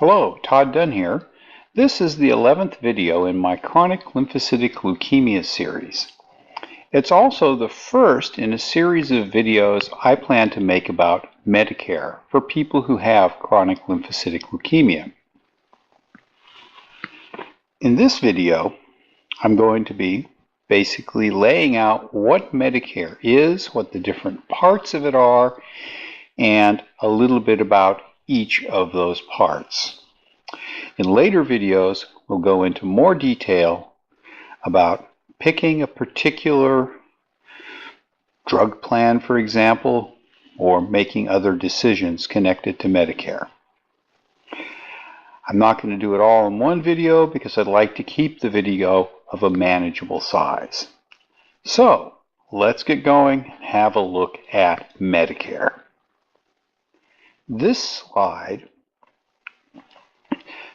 Hello, Todd Dunn here. This is the 11th video in my chronic lymphocytic leukemia series. It's also the first in a series of videos I plan to make about Medicare for people who have chronic lymphocytic leukemia. In this video, I'm going to be basically laying out what Medicare is, what the different parts of it are, and a little bit about each of those parts. In later videos, we'll go into more detail about picking a particular drug plan, for example, or making other decisions connected to Medicare. I'm not going to do it all in one video because I'd like to keep the video of a manageable size. So, let's get going and have a look at Medicare. This slide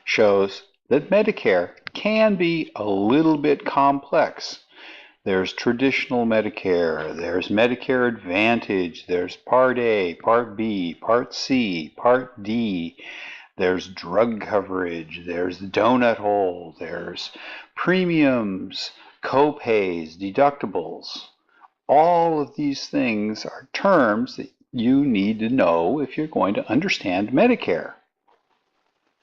shows that Medicare can be a little bit complex. There's traditional Medicare, there's Medicare Advantage, there's Part A, Part B, Part C, Part D, there's drug coverage, there's donut hole, there's premiums, copays, deductibles. All of these things are terms that you need to know if you're going to understand Medicare.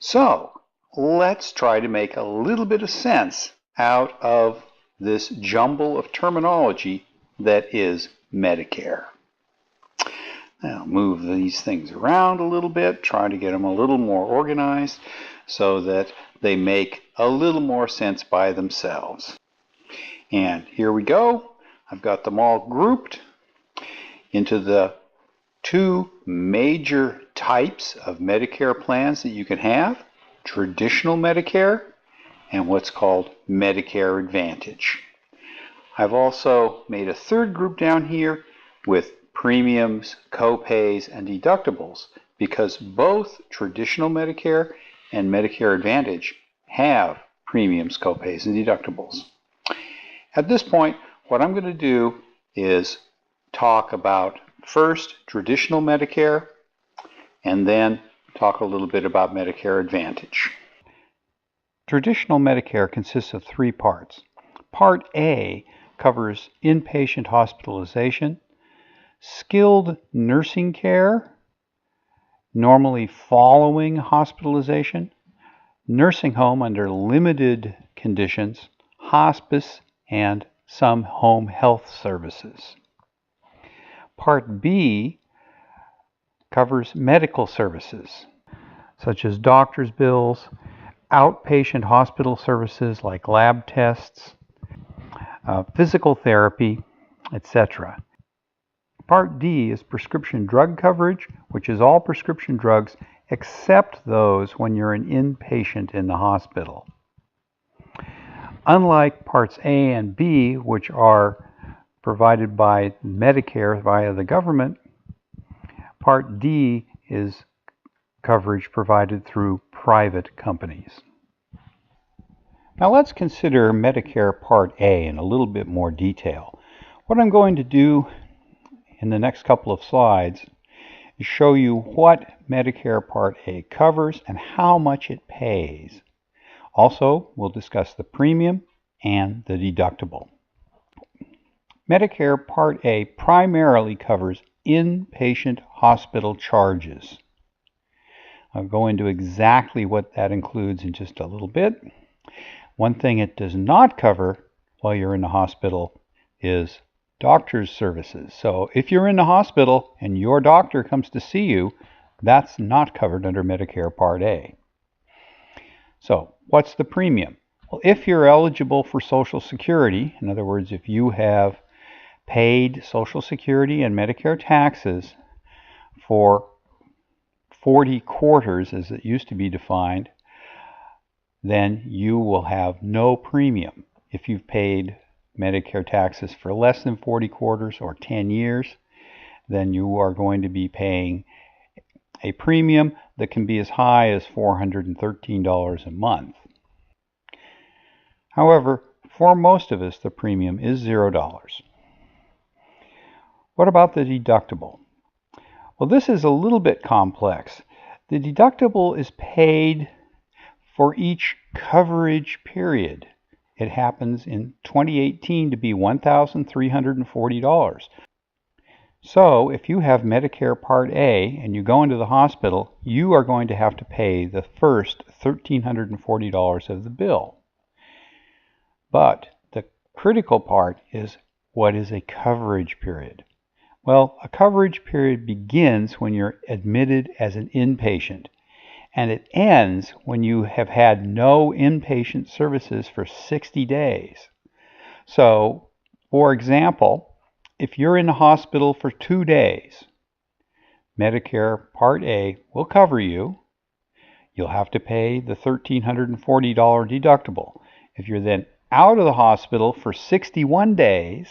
So, let's try to make a little bit of sense out of this jumble of terminology that is Medicare. Now, move these things around a little bit, try to get them a little more organized so that they make a little more sense by themselves. And here we go. I've got them all grouped into the two major types of Medicare plans that you can have: traditional Medicare and what's called Medicare Advantage. I've also made a third group down here with premiums, copays, and deductibles because both traditional Medicare and Medicare Advantage have premiums, copays, and deductibles. At this point, what I'm going to do is talk about first traditional Medicare and then talk a little bit about Medicare Advantage. Traditional Medicare consists of three parts. Part A covers inpatient hospitalization, skilled nursing care, normally following hospitalization, nursing home under limited conditions, hospice, and some home health services. Part B covers medical services, such as doctor's bills, outpatient hospital services like lab tests, physical therapy, etc. Part D is prescription drug coverage, which is all prescription drugs except those when you're an inpatient in the hospital. Unlike Parts A and B, which are provided by Medicare via the government, Part D is coverage provided through private companies. Now let's consider Medicare Part A in a little bit more detail. What I'm going to do in the next couple of slides is show you what Medicare Part A covers and how much it pays. Also, we'll discuss the premium and the deductible. Medicare Part A primarily covers inpatient hospital charges. I'll go into exactly what that includes in just a little bit. One thing it does not cover while you're in the hospital is doctor's services. So if you're in the hospital and your doctor comes to see you, that's not covered under Medicare Part A. So what's the premium? Well, if you're eligible for Social Security, in other words, if you have paid Social Security and Medicare taxes for 40 quarters, as it used to be defined, then you will have no premium. If you've paid Medicare taxes for less than 40 quarters or 10 years, then you are going to be paying a premium that can be as high as $413 a month. However, for most of us, the premium is $0. What about the deductible? Well, this is a little bit complex. The deductible is paid for each coverage period. It happens in 2018 to be $1,340. So if you have Medicare Part A and you go into the hospital, you are going to have to pay the first $1,340 of the bill. But the critical part is, what is a coverage period? Well, a coverage period begins when you're admitted as an inpatient, and it ends when you have had no inpatient services for 60 days. So, for example, if you're in the hospital for 2 days, Medicare Part A will cover you. You'll have to pay the $1,340 deductible. If you're then out of the hospital for 61 days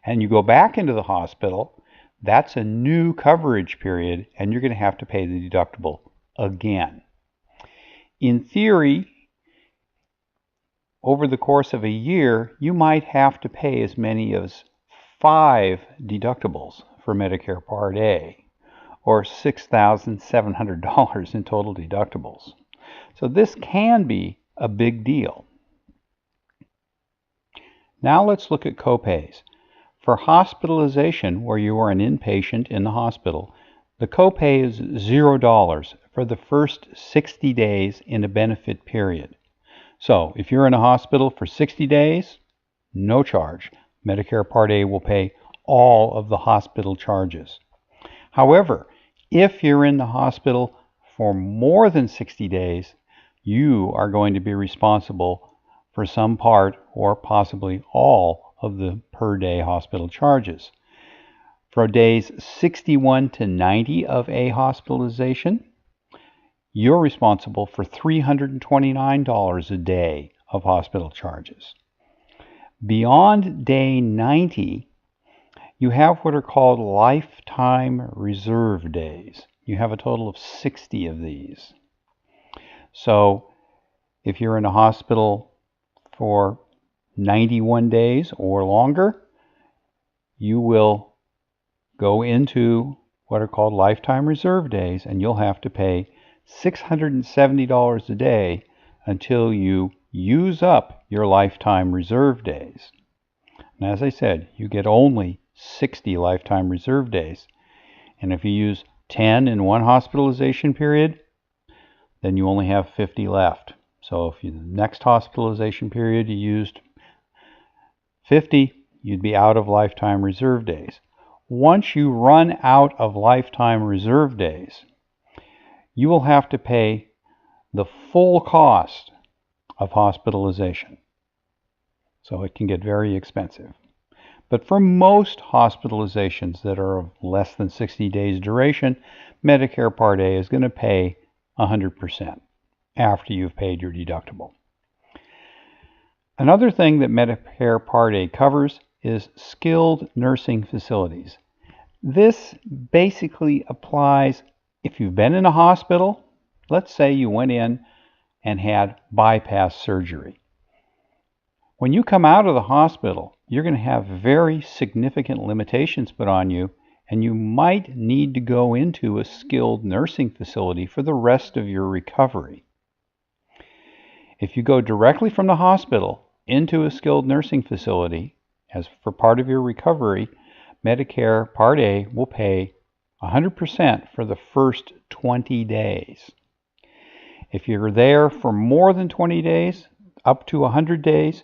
and you go back into the hospital, that's a new coverage period, and you're going to have to pay the deductible again. In theory, over the course of a year, you might have to pay as many as 5 deductibles for Medicare Part A, or $6,700 in total deductibles. So this can be a big deal. Now let's look at copays. For hospitalization, where you are an inpatient in the hospital, the copay is $0 for the first 60 days in a benefit period. So if you're in a hospital for 60 days, no charge. Medicare Part A will pay all of the hospital charges. However, if you're in the hospital for more than 60 days, you are going to be responsible for some part or possibly all of the per day hospital charges. For days 61 to 90 of a hospitalization, you're responsible for $329 a day of hospital charges. Beyond day 90, you have what are called lifetime reserve days. You have a total of 60 of these. So if you're in a hospital for 91 days or longer, you will go into what are called lifetime reserve days, and you'll have to pay $670 a day until you use up your lifetime reserve days. And as I said, you get only 60 lifetime reserve days. And if you use 10 in one hospitalization period, then you only have 50 left. So if the next hospitalization period you used 50, you'd be out of lifetime reserve days. Once you run out of lifetime reserve days, you will have to pay the full cost of hospitalization. So it can get very expensive. But for most hospitalizations that are of less than 60 days duration, Medicare Part A is going to pay 100% after you've paid your deductible. Another thing that Medicare Part A covers is skilled nursing facilities. This basically applies if you've been in a hospital. Let's say you went in and had bypass surgery. When you come out of the hospital, you're going to have very significant limitations put on you, and you might need to go into a skilled nursing facility for the rest of your recovery. If you go directly from the hospital into a skilled nursing facility as for part of your recovery, Medicare Part A will pay 100% for the first 20 days. If you're there for more than 20 days, up to 100 days,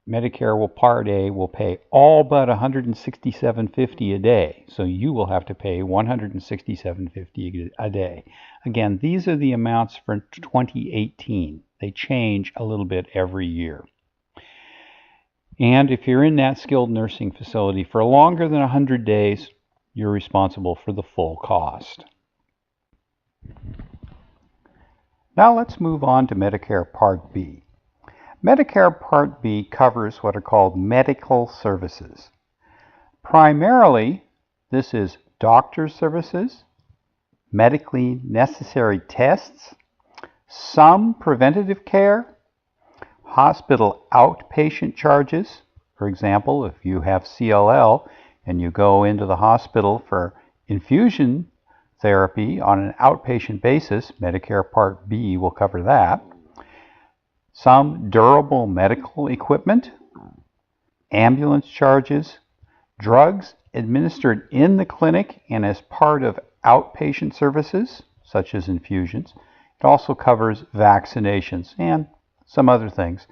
Medicare Part A will pay all but $167.50 a day. So you will have to pay $167.50 a day. Again, these are the amounts for 2018. They change a little bit every year. And if you're in that skilled nursing facility for longer than 100 days, you're responsible for the full cost. Now let's move on to Medicare Part B. Medicare Part B covers what are called medical services. Primarily, this is doctor's services, medically necessary tests, some preventative care, hospital outpatient charges. For example, if you have CLL and you go into the hospital for infusion therapy on an outpatient basis. Medicare Part B will cover that. Some durable medical equipment, ambulance charges, drugs administered in the clinic and as part of outpatient services, such as infusions. It also covers vaccinations and some other things.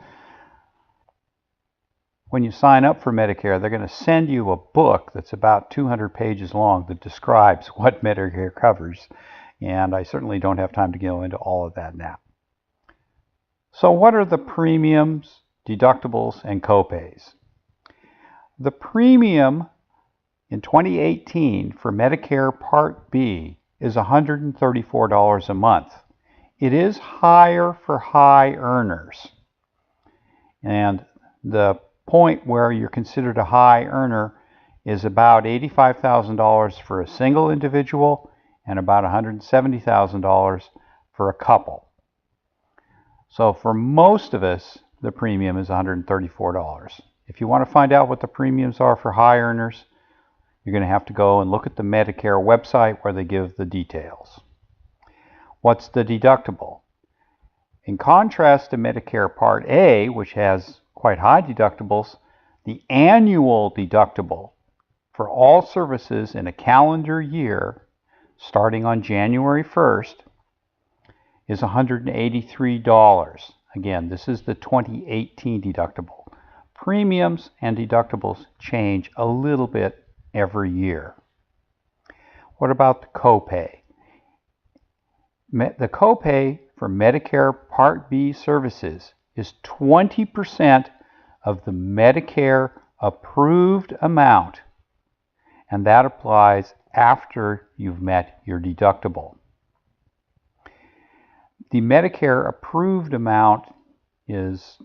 When you sign up for Medicare, they're going to send you a book that's about 200 pages long that describes what Medicare covers, and I certainly don't have time to go into all of that now. So what are the premiums, deductibles, and copays? The premium in 2018 for Medicare Part B is $134 a month. It is higher for high earners. And the point where you're considered a high earner is about $85,000 for a single individual and about $170,000 for a couple. So for most of us, the premium is $134. If you want to find out what the premiums are for high earners, you're going to have to go and look at the Medicare website where they give the details. What's the deductible? In contrast to Medicare Part A, which has quite high deductibles, the annual deductible for all services in a calendar year starting on January 1st is $183. Again, this is the 2018 deductible. Premiums and deductibles change a little bit every year. What about the copay? The copay for Medicare Part B services is 20% of the Medicare approved amount, and that applies after you've met your deductible. The Medicare approved amount is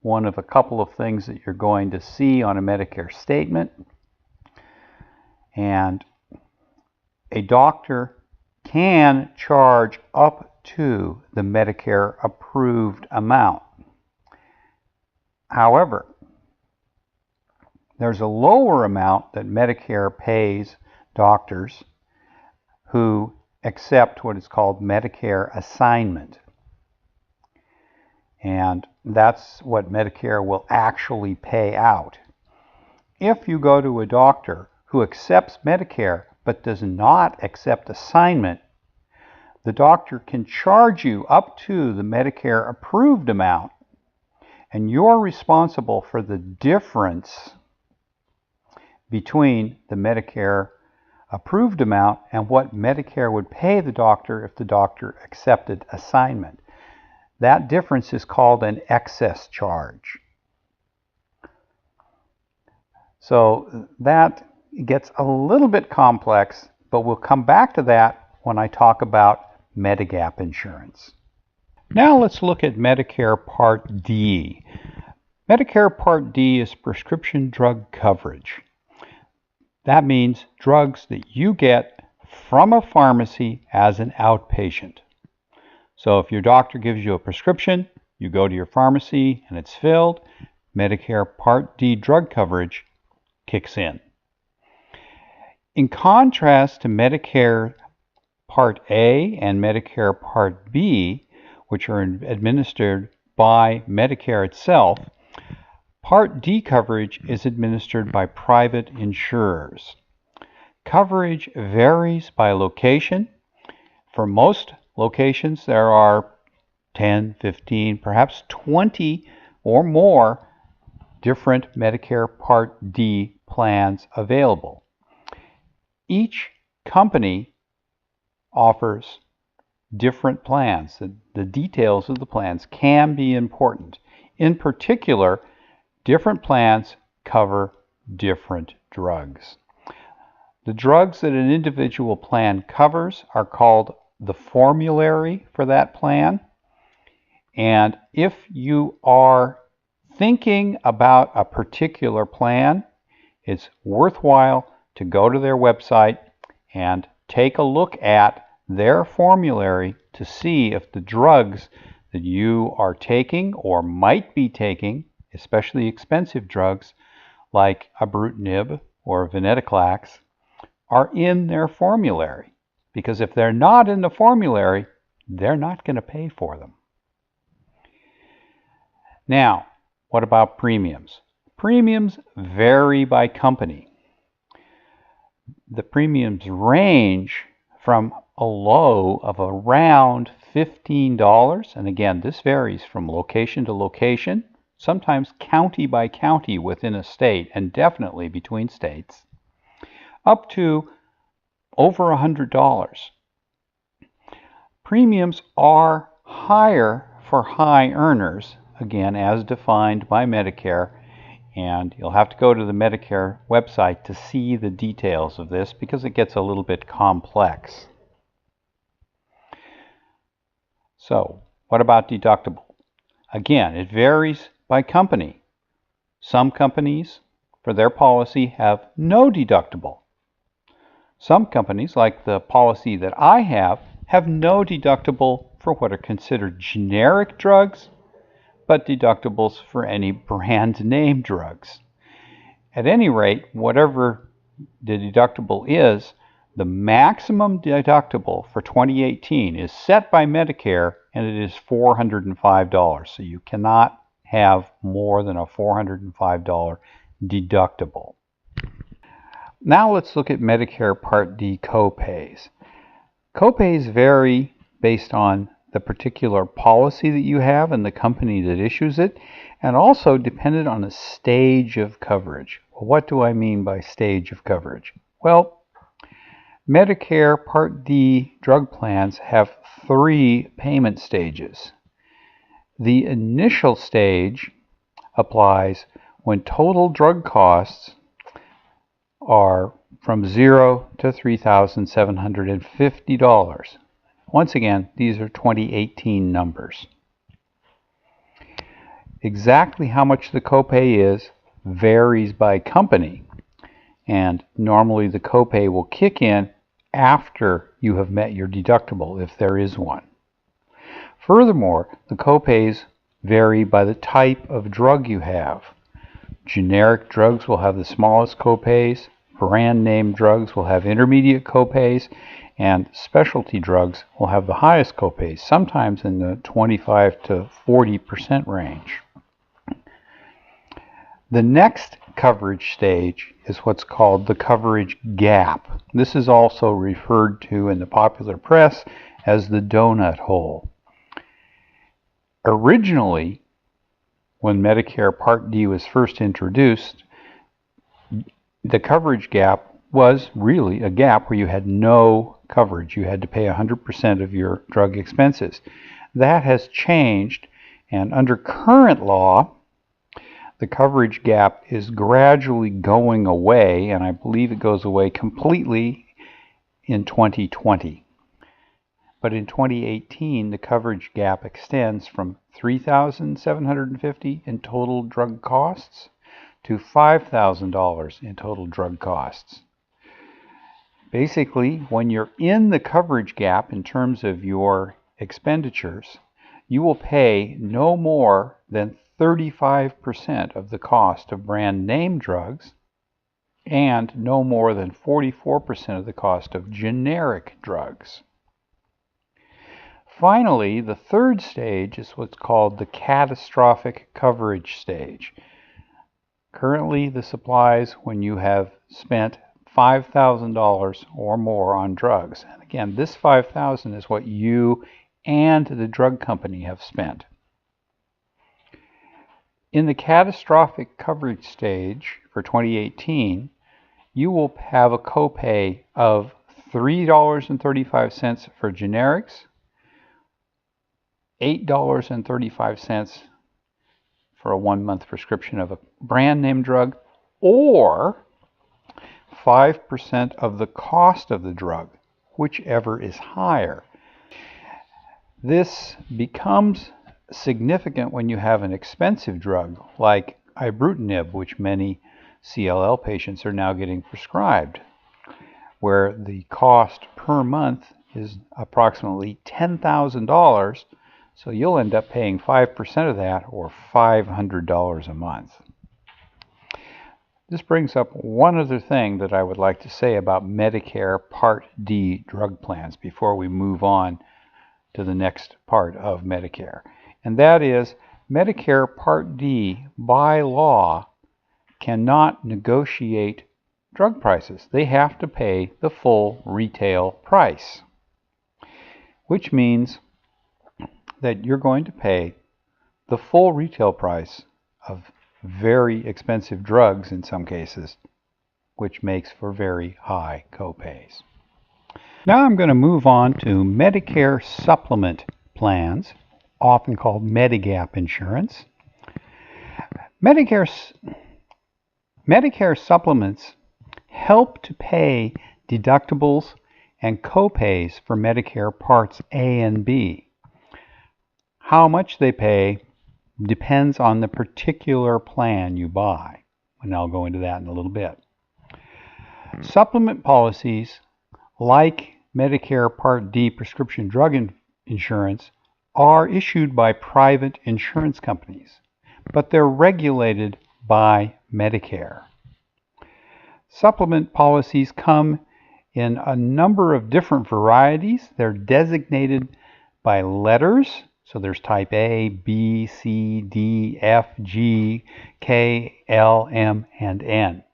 one of a couple of things that you're going to see on a Medicare statement, and a doctor can charge up to the Medicare approved amount. However, there's a lower amount that Medicare pays doctors who accept what is called Medicare assignment. And that's what Medicare will actually pay out. If you go to a doctor who accepts Medicare but does not accept assignment, the doctor can charge you up to the Medicare approved amount, and you're responsible for the difference between the Medicare approved amount and what Medicare would pay the doctor if the doctor accepted assignment. That difference is called an excess charge. So that gets a little bit complex, but we'll come back to that when I talk about Medigap insurance. Now let's look at Medicare Part D. Medicare Part D is prescription drug coverage. That means drugs that you get from a pharmacy as an outpatient. So if your doctor gives you a prescription, you go to your pharmacy and it's filled, Medicare Part D drug coverage kicks in. In contrast to Medicare Part A and Medicare Part B, which are administered by Medicare itself, Part D coverage is administered by private insurers. Coverage varies by location. For most locations, there are 10, 15, perhaps 20 or more different Medicare Part D plans available. Each company offers different plans. The details of the plans can be important. In particular, different plans cover different drugs. The drugs that an individual plan covers are called the formulary for that plan. And if you are thinking about a particular plan, it's worthwhile to go to their website and take a look at their formulary to see if the drugs that you are taking or might be taking, especially expensive drugs like ibrutinib or venetoclax, are in their formulary. because if they're not in the formulary, they're not going to pay for them. Now, what about premiums? Premiums vary by company. The premiums range from a low of around $15, and again, this varies from location to location, sometimes county by county within a state, and definitely between states, up to over $100. Premiums are higher for high earners, again, as defined by Medicare, and you'll have to go to the Medicare website to see the details of this because it gets a little bit complex. So, what about deductible? Again, it varies by company. Some companies, for their policy, have no deductible. Some companies, like the policy that I have no deductible for what are considered generic drugs, but deductibles for any brand name drugs. At any rate, whatever the deductible is, the maximum deductible for 2018 is set by Medicare, and it is $405. So you cannot have more than a $405 deductible. Now let's look at Medicare Part D copays. Copays vary based on the particular policy that you have and the company that issues it, and also dependent on a stage of coverage. Well, what do I mean by stage of coverage? Well, Medicare Part D drug plans have 3 payment stages. The initial stage applies when total drug costs are from $0 to $3,750. Once again, these are 2018 numbers. Exactly how much the copay is varies by company, and normally the copay will kick in after you have met your deductible, if there is one. Furthermore, the copays vary by the type of drug you have. Generic drugs will have the smallest copays, brand name drugs will have intermediate copays, and specialty drugs will have the highest copays, sometimes in the 25 to 40% range. The next coverage stage is what's called the coverage gap. This is also referred to in the popular press as the donut hole. Originally, when Medicare Part D was first introduced, the coverage gap was really a gap where you had no coverage. You had to pay 100% of your drug expenses. That has changed, and under current law, the coverage gap is gradually going away, and I believe it goes away completely in 2020. But in 2018, the coverage gap extends from $3,750 in total drug costs to $5,000 in total drug costs. Basically, when you're in the coverage gap in terms of your expenditures, you will pay no more than 35% of the cost of brand name drugs and no more than 44% of the cost of generic drugs. Finally, the third stage is what's called the catastrophic coverage stage. Currently, this applies when you have spent $5,000 or more on drugs. And again, this $5,000 is what you and the drug company have spent. In the catastrophic coverage stage for 2018, you will have a copay of $3.35 for generics, $8.35 for a 1-month prescription of a brand name drug, or 5% of the cost of the drug, whichever is higher. This becomes significant when you have an expensive drug like ibrutinib, which many CLL patients are now getting prescribed, where the cost per month is approximately $10,000, so you'll end up paying 5% of that, or $500 a month. This brings up one other thing that I would like to say about Medicare Part D drug plans before we move on to the next part of Medicare. And that is Medicare Part D, by law, cannot negotiate drug prices. They have to pay the full retail price, which means that you're going to pay the full retail price of very expensive drugs in some cases, which makes for very high copays. Now I'm going to move on to Medicare Supplement plans, often called Medigap insurance. Medicare Supplements help to pay deductibles and copays for Medicare Parts A and B. How much they pay depends on the particular plan you buy, and I'll go into that in a little bit. Supplement policies, like Medicare Part D prescription drug insurance, are issued by private insurance companies, but they're regulated by Medicare. Supplement policies come in a number of different varieties. They're designated by letters. So there's type A, B, C, D, F, G, K, L, M, and N.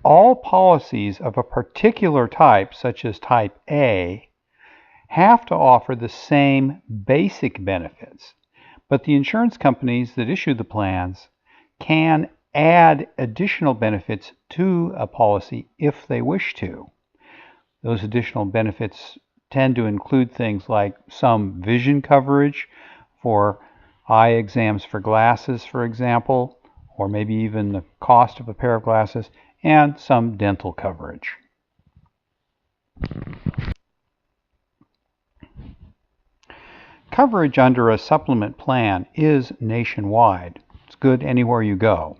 All policies of a particular type, such as type A, have to offer the same basic benefits, but the insurance companies that issue the plans can add additional benefits to a policy if they wish to. Those additional benefits tend to include things like some vision coverage for eye exams for glasses, for example, or maybe even the cost of a pair of glasses, and some dental coverage. Coverage under a supplement plan is nationwide. It's good anywhere you go.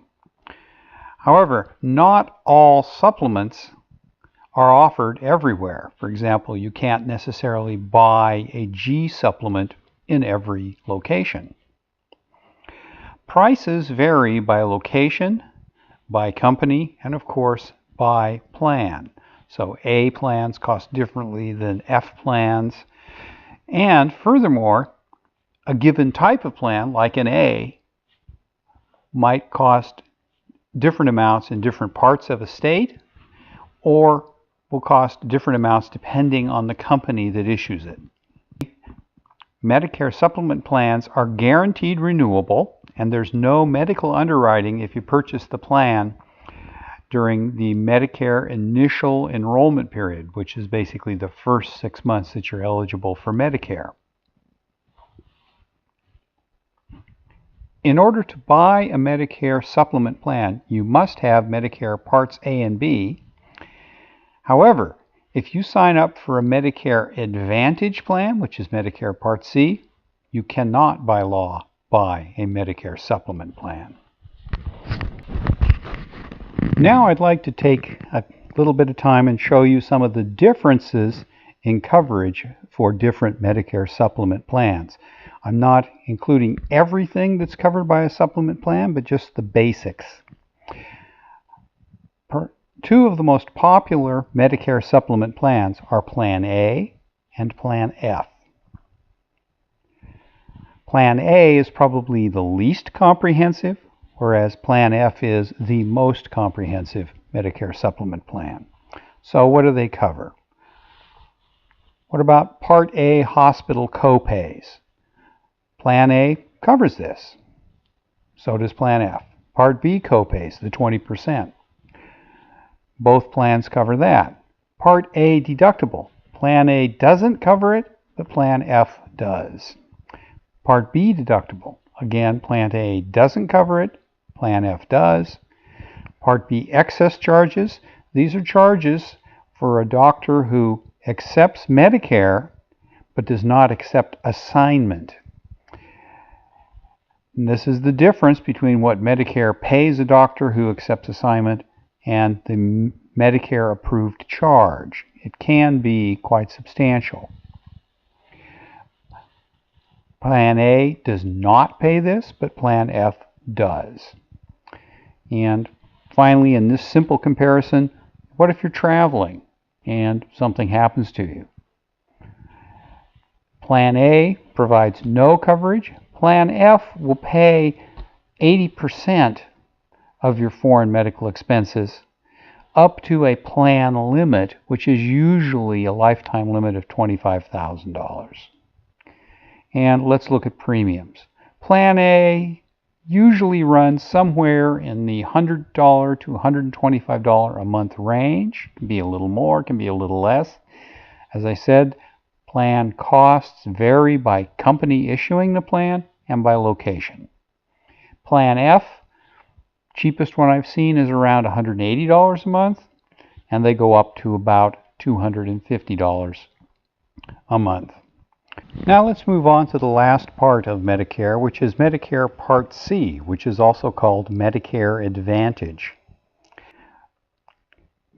However, not all supplements are offered everywhere. For example, you can't necessarily buy a G supplement in every location. Prices vary by location, by company, and of course by plan. So A plans cost differently than F plans. And furthermore, a given type of plan, like an A, might cost different amounts in different parts of a state, or will cost different amounts depending on the company that issues it. Medicare supplement plans are guaranteed renewable, and there's no medical underwriting if you purchase the plan during the Medicare initial enrollment period, which is basically the first 6 months that you're eligible for Medicare. In order to buy a Medicare supplement plan, you must have Medicare Parts A and B. However, if you sign up for a Medicare Advantage plan, which is Medicare Part C, you cannot by law buy a Medicare supplement plan. Now I'd like to take a little bit of time and show you some of the differences in coverage for different Medicare supplement plans. I'm not including everything that's covered by a supplement plan, but just the basics. Two of the most popular Medicare supplement plans are Plan A and Plan F. Plan A is probably the least comprehensive, whereas Plan F is the most comprehensive Medicare supplement plan. So what do they cover? What about Part A hospital copays? Plan A covers this. So does Plan F. Part B copays, the 20%. Both plans cover that. Part A deductible. Plan A doesn't cover it, but Plan F does. Part B deductible. Again, Plan A doesn't cover it, Plan F does. Part B excess charges. These are charges for a doctor who accepts Medicare but does not accept assignment. And this is the difference between what Medicare pays a doctor who accepts assignment and the Medicare approved charge. It can be quite substantial. Plan A does not pay this, but Plan F does. And finally, in this simple comparison, what if you're traveling and something happens to you? Plan A provides no coverage. Plan F will pay 80% of your foreign medical expenses up to a plan limit, which is usually a lifetime limit of $25,000. And let's look at premiums. Plan A usually runs somewhere in the $100 to $125 a month range. It can be a little more, it can be a little less. As I said, plan costs vary by company issuing the plan and by location. Plan F, cheapest one I've seen, is around $180 a month, and they go up to about $250 a month. Now let's move on to the last part of Medicare, which is Medicare Part C, which is also called Medicare Advantage.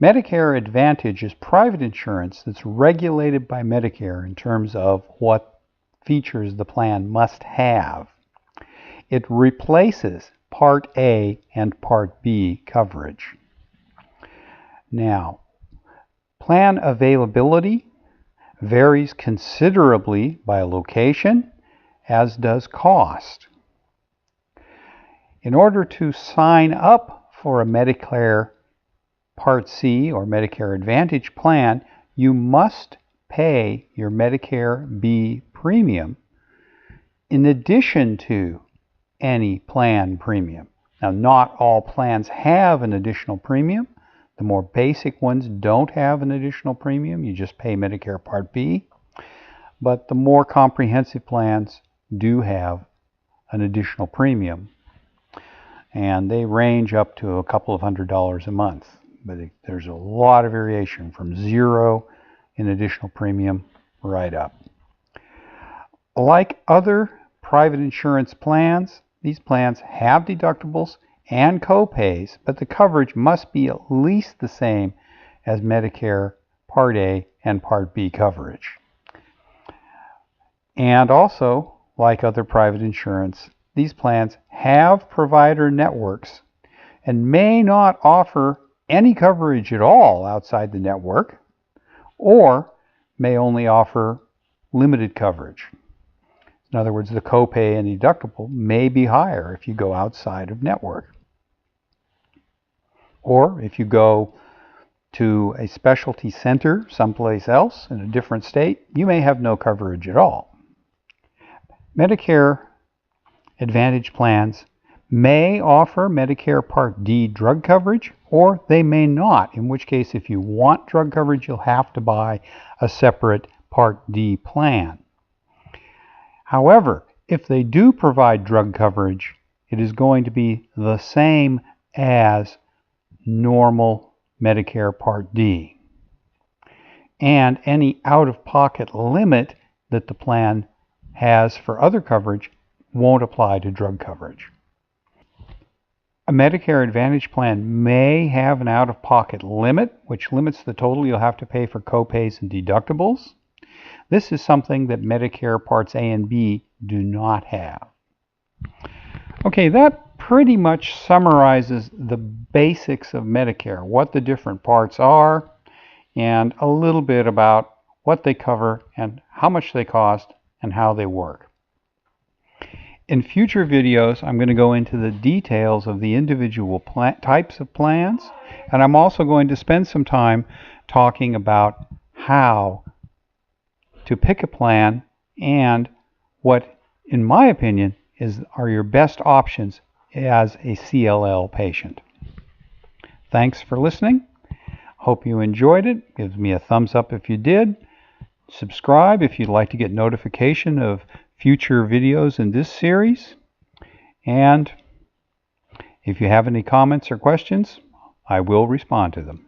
Medicare Advantage is private insurance that's regulated by Medicare in terms of what features the plan must have. It replaces Part A and Part B coverage. Now, plan availability varies considerably by location, as does cost. In order to sign up for a Medicare Part C or Medicare Advantage plan, you must pay your Medicare B premium in addition to any plan premium. Now, not all plans have an additional premium. The more basic ones don't have an additional premium. You just pay Medicare Part B. But the more comprehensive plans do have an additional premium. And they range up to a couple of $100s a month. But there's a lot of variation from zero in additional premium right up. Like other private insurance plans, these plans have deductibles and copays, but the coverage must be at least the same as Medicare Part A and Part B coverage. And also, like other private insurance, these plans have provider networks and may not offer any coverage at all outside the network, or may only offer limited coverage. In other words, the copay and deductible may be higher if you go outside of network. Or if you go to a specialty center someplace else in a different state, you may have no coverage at all. Medicare Advantage plans may offer Medicare Part D drug coverage, or they may not, in which case if you want drug coverage, you'll have to buy a separate Part D plan. However, if they do provide drug coverage, it is going to be the same as normal Medicare Part D. And any out-of-pocket limit that the plan has for other coverage won't apply to drug coverage. A Medicare Advantage plan may have an out-of-pocket limit, which limits the total you'll have to pay for copays and deductibles. This is something that Medicare Parts A and B do not have. Okay, that pretty much summarizes the basics of Medicare, what the different parts are, and a little bit about what they cover and how much they cost and how they work. In future videos, I'm going to go into the details of the individual types of plans, and I'm also going to spend some time talking about how to pick a plan and what, in my opinion, are your best options as a CLL patient. Thanks for listening. Hope you enjoyed it. Give me a thumbs up if you did. Subscribe if you'd like to get notification of future videos in this series. And if you have any comments or questions, I will respond to them.